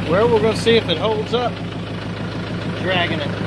Well, we're going to see if it holds up dragging it.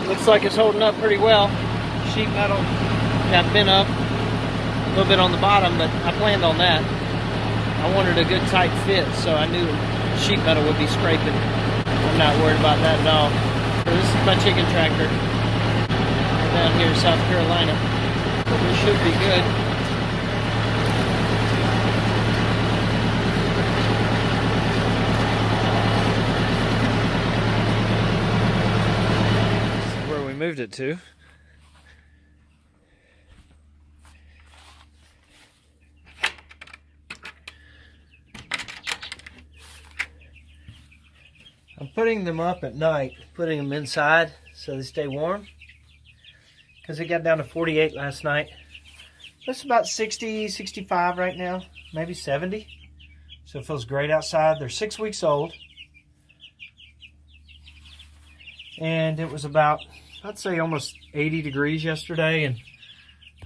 Looks like it's holding up pretty well. Sheet metal got bent up a little bit on the bottom, but I planned on that. I wanted a good tight fit, so I knew sheet metal would be scraping. I'm not worried about that at all. So this is my chicken tractor down here in South Carolina. So this should be good. Moved it to. I'm putting them up at night, putting them inside so they stay warm, because it got down to 48 last night. It's about 60, 65 right now, maybe 70. So it feels great outside. They're 6 weeks old. And it was about, I'd say, almost 80 degrees yesterday, and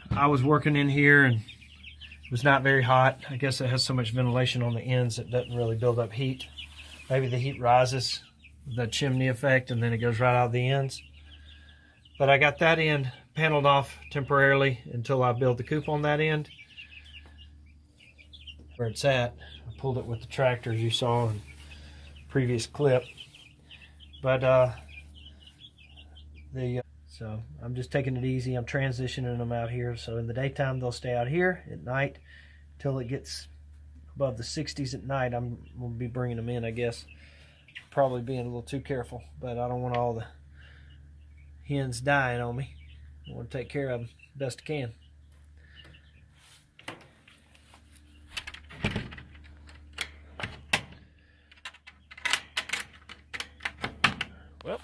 I was working in here and it was not very hot. I guess it has so much ventilation on the ends it doesn't really build up heat. Maybe the heat rises, the chimney effect, and then it goes right out of the ends. But I got that end paneled off temporarily until I build the coop on that end. Where it's at, I pulled it with the tractor, as you saw in the previous clip. But so I'm just taking it easy. I'm transitioning them out here. So in the daytime they'll stay out here. At night, till it gets above the 60s at night, I'm gonna be bringing them in, I guess. Probably being a little too careful, but I don't want all the hens dying on me. I want to take care of them best I can. Well,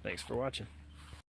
thanks for watching.